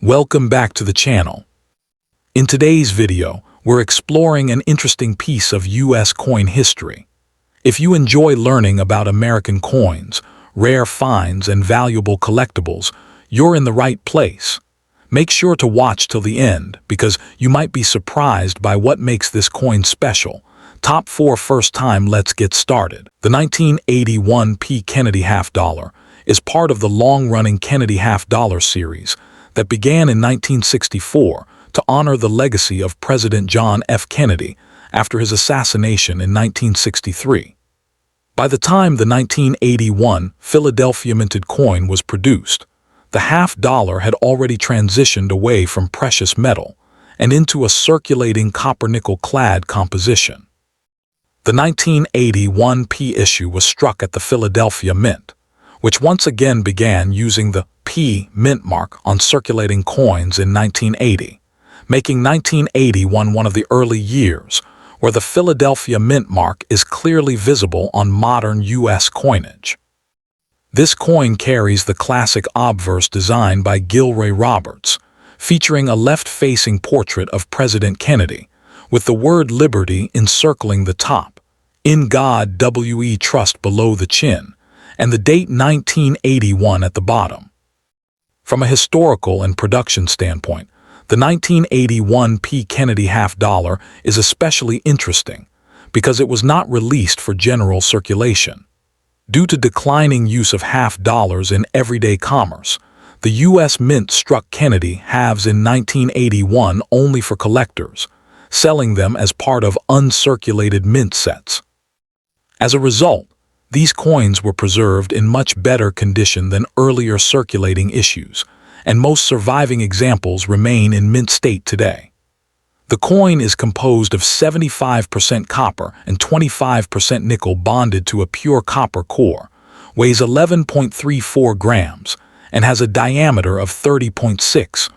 Welcome back to the channel. In today's video, we're exploring an interesting piece of U.S. coin history. If you enjoy learning about American coins, rare finds, and valuable collectibles, you're in the right place. Make sure to watch till the end because you might be surprised by what makes this coin special. Top 4 first time. Let's get started. The 1981 P. Kennedy half dollar is part of the long-running Kennedy half dollar series that began in 1964 to honor the legacy of President John F. Kennedy after his assassination in 1963. By the time the 1981 Philadelphia minted coin was produced, the half dollar had already transitioned away from precious metal and into a circulating copper-nickel clad composition. The 1981 P issue was struck at the Philadelphia Mint, which once again began using the P mint mark on circulating coins in 1980, making 1981 one of the early years where the Philadelphia mint mark is clearly visible on modern U.S. coinage. This coin carries the classic obverse design by Gilroy Roberts, featuring a left-facing portrait of President Kennedy, with the word Liberty encircling the top, "In God We Trust" below the chin, and the date 1981 at the bottom. From a historical and production standpoint, the 1981 P. Kennedy half dollar is especially interesting because it was not released for general circulation. Due to declining use of half dollars in everyday commerce, the U.S. Mint struck Kennedy halves in 1981 only for collectors, selling them as part of uncirculated mint sets. As a result, these coins were preserved in much better condition than earlier circulating issues, and most surviving examples remain in mint state today. The coin is composed of 75% copper and 25% nickel bonded to a pure copper core, weighs 11.34 grams, and has a diameter of 30.6.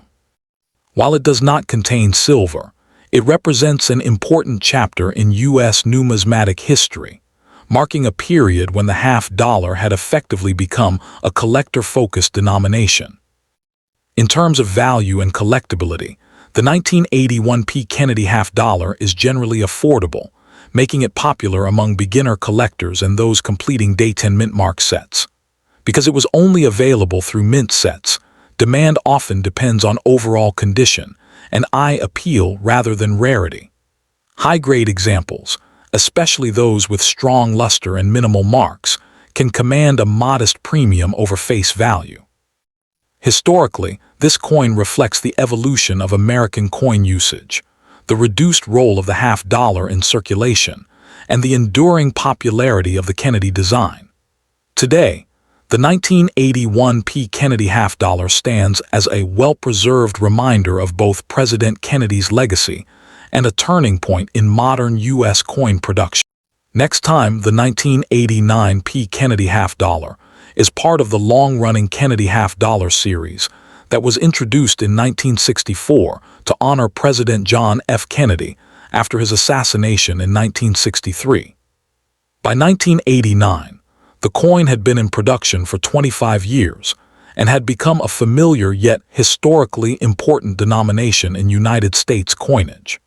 While it does not contain silver, it represents an important chapter in U.S. numismatic history, marking a period when the half dollar had effectively become a collector-focused denomination. In terms of value and collectability, the 1981 P. Kennedy half dollar is generally affordable, making it popular among beginner collectors and those completing day 10 mint mark sets. Because it was only available through mint sets, demand often depends on overall condition and eye appeal rather than rarity. High-grade examples, especially those with strong luster and minimal marks, can command a modest premium over face value. Historically, this coin reflects the evolution of American coin usage, the reduced role of the half dollar in circulation, and the enduring popularity of the Kennedy design. Today, the 1981 P. Kennedy half dollar stands as a well-preserved reminder of both President Kennedy's legacy and a turning point in modern U.S. coin production. Next time, the 1989 P. Kennedy half dollar is part of the long-running Kennedy half dollar series that was introduced in 1964 to honor President John F. Kennedy after his assassination in 1963. By 1989, the coin had been in production for 25 years and had become a familiar yet historically important denomination in United States coinage.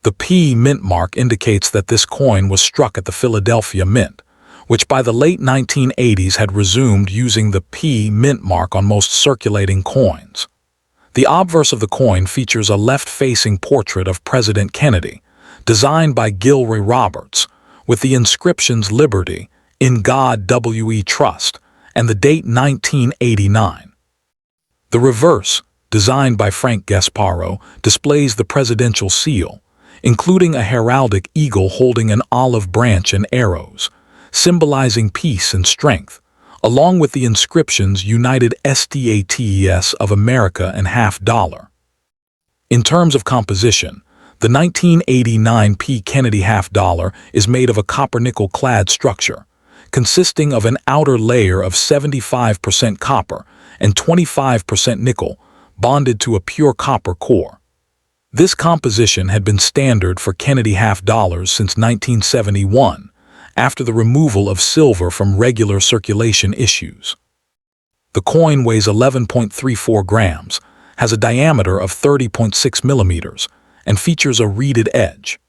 The P mint mark indicates that this coin was struck at the Philadelphia Mint, which by the late 1980s had resumed using the P mint mark on most circulating coins. The obverse of the coin features a left-facing portrait of President Kennedy, designed by Gilroy Roberts, with the inscriptions Liberty, In God We Trust, and the date 1989. The reverse, designed by Frank Gasparo, displays the presidential seal, including a heraldic eagle holding an olive branch and arrows, symbolizing peace and strength, along with the inscriptions United States of America and half dollar. In terms of composition, the 1989 P. Kennedy half dollar is made of a copper-nickel clad structure, consisting of an outer layer of 75% copper and 25% nickel, bonded to a pure copper core. This composition had been standard for Kennedy half dollars since 1971, after the removal of silver from regular circulation issues. The coin weighs 11.34 grams has a diameter of 30.6 millimeters and features a reeded edge.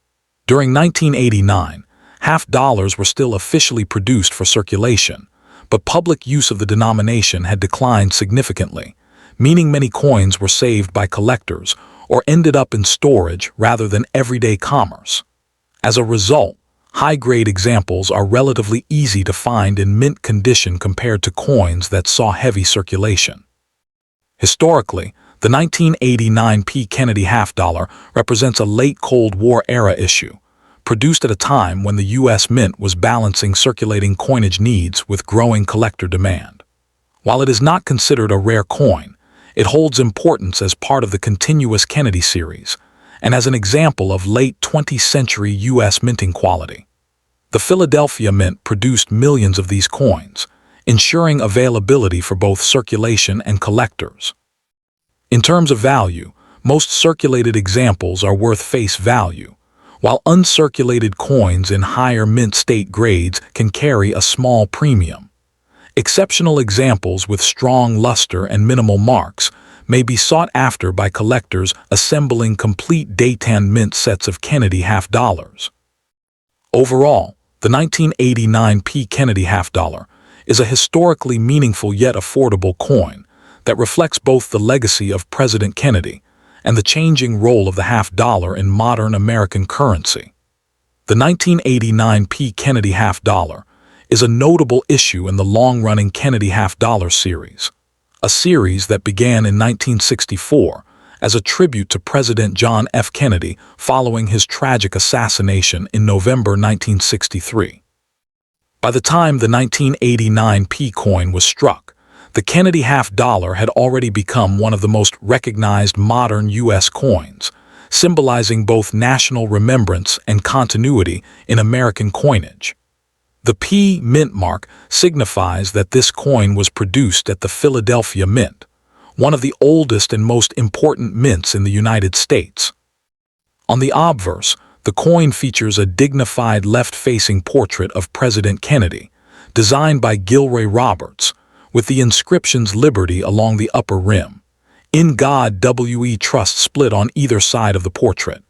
During 1989, half dollars were still officially produced for circulation, but public use of the denomination had declined significantly, meaning many coins were saved by collectors or ended up in storage rather than everyday commerce. As a result, high-grade examples are relatively easy to find in mint condition compared to coins that saw heavy circulation. Historically, the 1989 P. Kennedy half dollar represents a late Cold War era issue, produced at a time when the U.S. Mint was balancing circulating coinage needs with growing collector demand. While it is not considered a rare coin, it holds importance as part of the continuous Kennedy series, and as an example of late 20th century U.S. minting quality. The Philadelphia Mint produced millions of these coins, ensuring availability for both circulation and collectors. In terms of value, most circulated examples are worth face value, while uncirculated coins in higher mint state grades can carry a small premium. Exceptional examples with strong luster and minimal marks may be sought after by collectors assembling complete Dayton mint sets of Kennedy half dollars. Overall, the 1989 P. Kennedy half dollar is a historically meaningful yet affordable coin that reflects both the legacy of President Kennedy and the changing role of the half dollar in modern American currency. The 1989 P. Kennedy half dollar is a notable issue in the long-running Kennedy half dollar series, a series that began in 1964 as a tribute to President John F. Kennedy following his tragic assassination in November 1963. By the time the 1989 P coin was struck, the Kennedy half dollar had already become one of the most recognized modern U.S. coins, symbolizing both national remembrance and continuity in American coinage. The P mint mark signifies that this coin was produced at the Philadelphia Mint, one of the oldest and most important mints in the United States. On the obverse, the coin features a dignified left-facing portrait of President Kennedy, designed by Gilroy Roberts, with the inscriptions Liberty along the upper rim, In God We Trust split on either side of the portrait,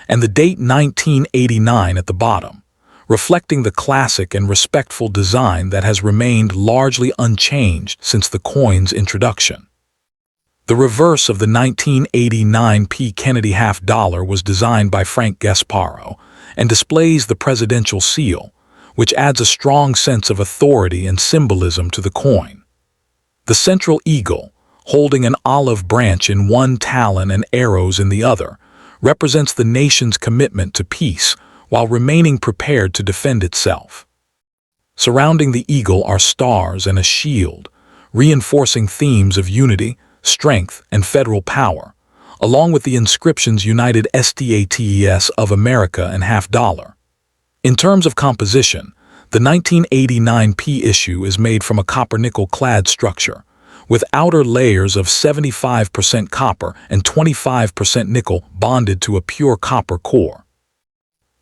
and the date 1989 at the bottom, reflecting the classic and respectful design that has remained largely unchanged since the coin's introduction. The reverse of the 1989 P. Kennedy half dollar was designed by Frank Gasparo and displays the presidential seal, which adds a strong sense of authority and symbolism to the coin. The central eagle, holding an olive branch in one talon and arrows in the other, represents the nation's commitment to peace while remaining prepared to defend itself. Surrounding the eagle are stars and a shield, reinforcing themes of unity, strength, and federal power, along with the inscriptions United States of America and half dollar. In terms of composition, the 1989 P issue is made from a copper-nickel clad structure, with outer layers of 75% copper and 25% nickel bonded to a pure copper core.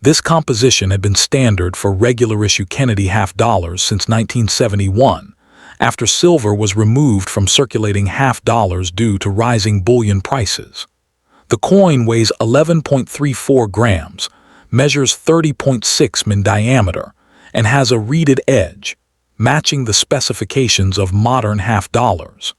This composition had been standard for regular-issue Kennedy half dollars since 1971, after silver was removed from circulating half dollars due to rising bullion prices. The coin weighs 11.34 grams, measures 30.6 in diameter, and has a reeded edge, matching the specifications of modern half dollars.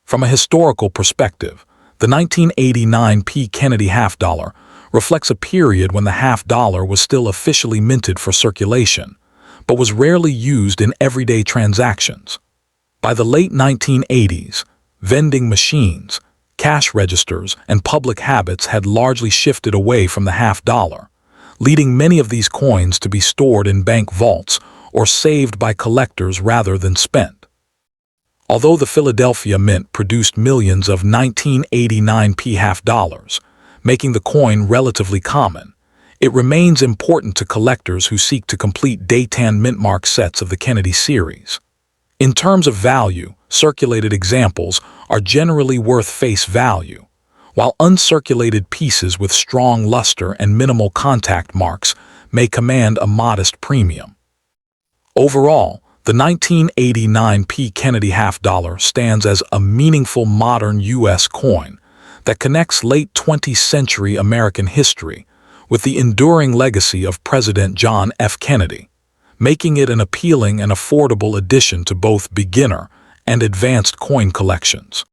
From a historical perspective, the 1989 P. Kennedy half dollar reflects a period when the half dollar was still officially minted for circulation, but was rarely used in everyday transactions. By the late 1980s, vending machines, cash registers, and public habits had largely shifted away from the half dollar, leading many of these coins to be stored in bank vaults or saved by collectors rather than spent. Although the Philadelphia Mint produced millions of 1989 P half dollars, making the coin relatively common, it remains important to collectors who seek to complete Dayton mint mark sets of the Kennedy series. In terms of value, circulated examples are generally worth face value, while uncirculated pieces with strong luster and minimal contact marks may command a modest premium. Overall, The 1989 P. Kennedy half dollar stands as a meaningful modern U.S. coin that connects late 20th century American history with the enduring legacy of President John F. Kennedy, making it an appealing and affordable addition to both beginner and advanced coin collections.